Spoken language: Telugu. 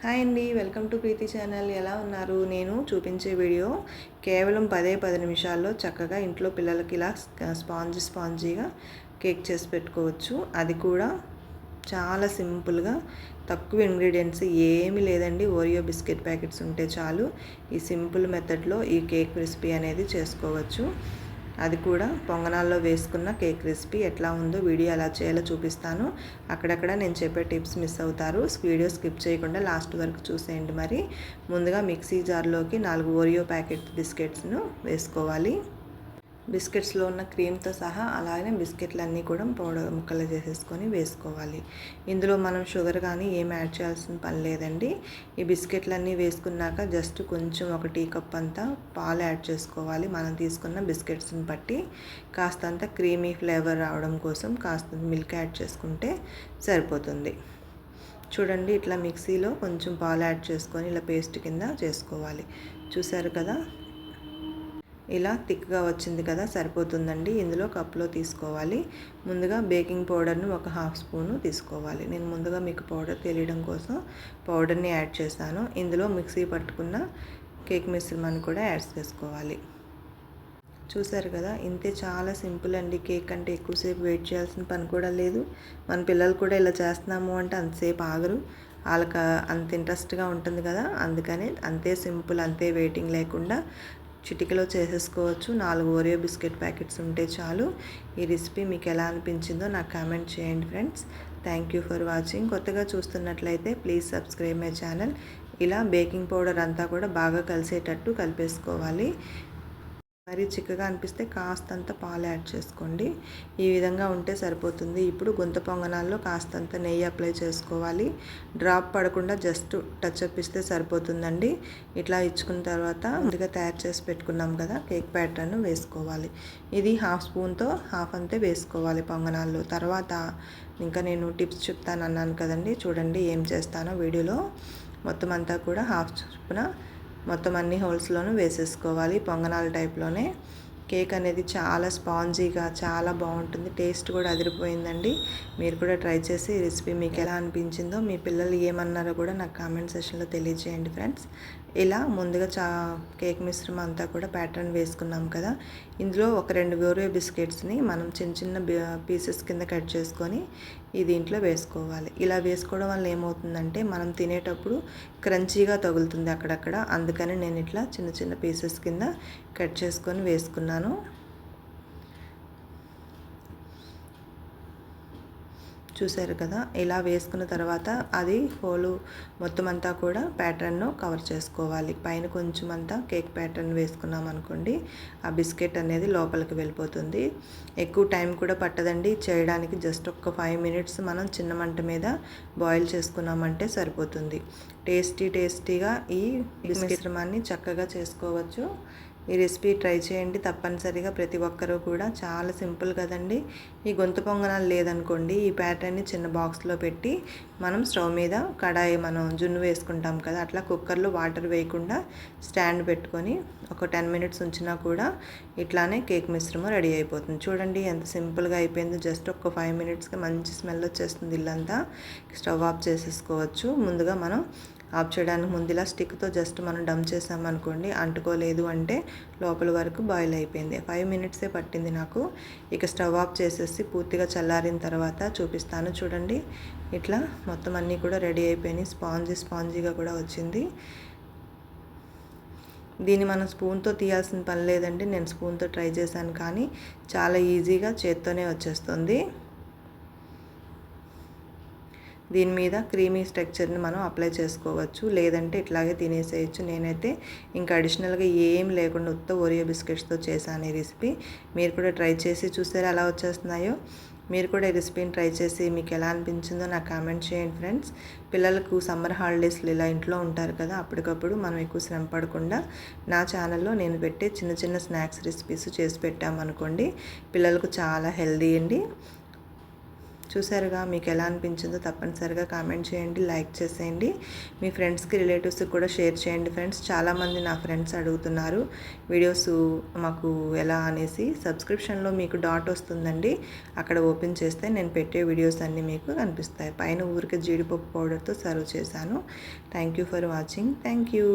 హాయ్ అండి, వెల్కమ్ టు ప్రీతి ఛానల్. ఎలా ఉన్నారు? నేను చూపించే వీడియో కేవలం 10 నిమిషాల్లో చక్కగా ఇంట్లో పిల్లలకి ఇలా స్పాంజీగా కేక్ చేసి పెట్టుకోవచ్చు. అది కూడా చాలా సింపుల్గా, తక్కువ ఇంగ్రీడియంట్స్ ఏమీ లేదండి. ఓరియో బిస్కెట్ ప్యాకెట్స్ ఉంటే చాలు. ఈ సింపుల్ మెథడ్లో ఈ కేక్ రెసిపీ అనేది చేసుకోవచ్చు. అది కూడా పొంగనాల్లో వేసుకున్న కేక్ రెసిపీ ఎట్లా ఉందో వీడియో ఎలా చేయాలో చూపిస్తాను. అక్కడక్కడ నేను చెప్పే టిప్స్ మిస్ అవుతారు. వీడియో స్కిప్ చేయకుండా లాస్ట్ వరకు చూసేయండి. మరి ముందుగా మిక్సీ జార్లోకి 4 ఓరియో ప్యాకెట్ బిస్కెట్స్ను వేసుకోవాలి. బిస్కెట్స్లో ఉన్న క్రీమ్తో సహా అలాగే బిస్కెట్లన్నీ కూడా పౌడర్ ముక్కలు చేసేసుకొని వేసుకోవాలి. ఇందులో మనం షుగర్ కానీ ఏం యాడ్ చేయాల్సిన పని లేదండి. ఈ బిస్కెట్లన్నీ వేసుకున్నాక జస్ట్ కొంచెం 1 టీ కప్ అంతా పాలు యాడ్ చేసుకోవాలి. మనం తీసుకున్న బిస్కెట్స్ని బట్టి కాస్తంత క్రీమీ ఫ్లేవర్ రావడం కోసం కాస్త మిల్క్ యాడ్ చేసుకుంటే సరిపోతుంది. చూడండి, ఇట్లా మిక్సీలో కొంచెం పాలు యాడ్ చేసుకొని ఇలా పేస్ట్ కింద చేసుకోవాలి. చూసారు కదా, ఇలా థిక్గా వచ్చింది కదా, సరిపోతుందండి. ఇందులో కప్లో తీసుకోవాలి. ముందుగా బేకింగ్ పౌడర్ను 1/2 స్పూను తీసుకోవాలి. నేను ముందుగా మీకు పౌడర్ తెలియడం కోసం పౌడర్ని యాడ్ చేశాను. ఇందులో మిక్సీ పట్టుకున్న కేక్ మిశ్రమాన్ని కూడా యాడ్ చేసుకోవాలి. చూసారు కదా, ఇంతే, చాలా సింపుల్ అండి. కేక్ అంటే ఎక్కువసేపు వెయిట్ చేయాల్సిన పని కూడా లేదు. మన పిల్లలు కూడా ఇలా చేస్తున్నాము అంటే అంతసేపు ఆగరు. వాళ్ళకి అంత ఇంట్రెస్ట్గా ఉంటుంది కదా, అందుకని అంతే సింపుల్, అంతే వెయిటింగ్ లేకుండా చిటికలో చేసేసుకోవచ్చు. 4 ఓరియో బిస్కెట్ ప్యాకెట్స్ ఉంటే చాలు. ఈ రెసిపీ మీకు ఎలా అనిపించిందో నాకు కామెంట్ చేయండి friends. Thank you for watching. కొత్తగా చూస్తున్నట్లయితే ప్లీజ్ సబ్స్క్రైబ్ మై ఛానల్. ఇలా బేకింగ్ పౌడర్ అంతా కూడా బాగా కలిసేటట్టు కలిపేసుకోవాలి. మరీ చిక్కగా అనిపిస్తే కాస్తంత పాలు యాడ్ చేసుకోండి. ఈ విధంగా ఉంటే సరిపోతుంది. ఇప్పుడు గుంత పొంగనాల్లో కాస్తంత నెయ్యి అప్లై చేసుకోవాలి. డ్రాప్ పడకుండా జస్ట్ టచ్అప్ ఇస్తే సరిపోతుందండి. ఇట్లా ఇచ్చుకున్న తర్వాత ముందుగా తయారు చేసి పెట్టుకున్నాం కదా కేక్ ప్యాటర్న్ వేసుకోవాలి. ఇది 1/2 స్పూన్తో హాఫ్ అంతే వేసుకోవాలి పొంగనాల్లో. తర్వాత ఇంకా నేను టిప్స్ చెప్తాను అన్నాను కదండి, చూడండి ఏం చేస్తానో వీడియోలో. మొత్తం అంతా కూడా 1/2 స్పూన్ మొత్తం అన్ని హోల్స్లోనూ వేసేసుకోవాలి. పొంగనాల టైప్లోనే కేక్ అనేది చాలా స్పాంజీగా చాలా బాగుంటుంది. టేస్ట్ కూడా అదిరిపోయిందండి. మీరు కూడా ట్రై చేసి ఈ రెసిపీ మీకు ఎలా అనిపించిందో, మీ పిల్లలు ఏమన్నారో కూడా నాకు కామెంట్ సెక్షన్లో తెలియజేయండి ఫ్రెండ్స్. ఇలా ముందుగా కేక్ మిశ్రమం అంతా కూడా ప్యాటర్న్ వేసుకున్నాం కదా, ఇందులో 1-2 ఓరియో బిస్కెట్స్ని మనం చిన్న చిన్న పీసెస్ కింద కట్ చేసుకొని ఈ దీంట్లో వేసుకోవాలి. ఇలా వేసుకోవడం వల్ల ఏమవుతుందంటే మనం తినేటప్పుడు క్రంచీగా తగులుతుంది అక్కడక్కడ. అందుకని నేను ఇట్లా చిన్న చిన్న పీసెస్ కింద కట్ చేసుకొని వేసుకున్నాను. చూసారు కదా, ఇలా వేసుకున్న తర్వాత అది హోలు మొత్తం అంతా కూడా ప్యాటర్న్ను కవర్ చేసుకోవాలి. పైన కొంచెం అంతా కేక్ ప్యాటర్న్ వేసుకున్నాం అనుకోండి, ఆ బిస్కెట్ అనేది లోపలికి వెళ్ళిపోతుంది. ఎక్కువ టైం కూడా పట్టదండి చేయడానికి. జస్ట్ ఒక 5 మినిట్స్ మనం చిన్న మంట మీద బాయిల్ చేసుకున్నామంటే సరిపోతుంది. టేస్టీగా ఈ మిశ్రమాన్ని చక్కగా చేసుకోవచ్చు. ఈ రెసిపీ ట్రై చేయండి తప్పనిసరిగా, ప్రతి ఒక్కరూ కూడా. చాలా సింపుల్ కదండి. ఈ గొంతు పొంగనాలు లేదనుకోండి, ఈ ప్యాటర్న్ని చిన్న బాక్స్లో పెట్టి మనం స్టవ్ మీద కడాయి మనం జున్ను వేసుకుంటాం కదా, అట్లా కుక్కర్లో వాటర్ వేయకుండా స్టాండ్ పెట్టుకొని ఒక 10 మినిట్స్ ఉంచినా కూడా ఇట్లానే కేక్ మిశ్రమం రెడీ అయిపోతుంది. చూడండి ఎంత సింపుల్గా అయిపోయిందో. జస్ట్ ఒక 5 మినిట్స్కి మంచి స్మెల్ వచ్చేస్తుంది ఇల్లంతా. స్టవ్ ఆఫ్ చేసేసుకోవచ్చు. ముందుగా మనం ఆఫ్ చేయడానికి ముందు ఇలా స్టిక్తో జస్ట్ మనం డమ్ చేసామనుకోండి, అంటుకోలేదు అంటే లోపల వరకు బాయిల్ అయిపోయింది. 5 మినిట్సే పట్టింది నాకు. ఇక స్టవ్ ఆఫ్ చేసేసి పూర్తిగా చల్లారిన తర్వాత చూపిస్తాను. చూడండి, ఇట్లా మొత్తం అన్నీ కూడా రెడీ అయిపోయినాయి. స్పాంజీగా కూడా వచ్చింది. దీన్ని మనం స్పూన్తో తీయాల్సిన పని లేదండి. నేను స్పూన్తో ట్రై చేశాను కానీ చాలా ఈజీగా చేత్తోనే వచ్చేస్తుంది. దీని మీద క్రీమీ స్ట్రక్చర్ని మనం అప్లై చేసుకోవచ్చు, లేదంటే ఇట్లాగే తినేసేయచ్చు. నేనైతే ఇంకా అడిషనల్గా ఏం లేకుండా ఉత్త ఓరియో బిస్కెట్స్తో చేశాను ఈ రెసిపీ. మీరు కూడా ట్రై చేసి చూసారా ఎలా వచ్చేస్తున్నాయో. మీరు కూడా ఈ రెసిపీని ట్రై చేసి మీకు ఎలా అనిపించిందో నాకు కామెంట్ చేయండి ఫ్రెండ్స్. పిల్లలకు సమ్మర్ హాలిడేస్లో ఇలా ఇంట్లో ఉంటారు కదా, అప్పటికప్పుడు మనం ఎక్కువ శ్రమ పడకుండా నా ఛానల్లో నేను పెట్టే చిన్న చిన్న స్నాక్స్ రెసిపీస్ చేసి పెట్టామనుకోండి, పిల్లలకు చాలా హెల్దీ అండి. చూసారుగా, మీకు ఎలా అనిపించిందో తప్పనిసరిగా కామెంట్ చేయండి, లైక్ చేసేయండి, మీ ఫ్రెండ్స్కి రిలేటివ్స్కి కూడా షేర్ చేయండి ఫ్రెండ్స్. చాలామంది నా ఫ్రెండ్స్ అడుగుతున్నారు వీడియోస్ మాకు ఎలా అనేసి. సబ్స్క్రిప్షన్లో మీకు డాట్ వస్తుందండి, అక్కడ ఓపెన్ చేస్తే నేను పెట్టే వీడియోస్ అన్నీ మీకు కనిపిస్తాయి. పైన ఊరికే జీడిపప్పు పౌడర్తో సర్వ్ చేశాను. Thank you for watching. Thank you.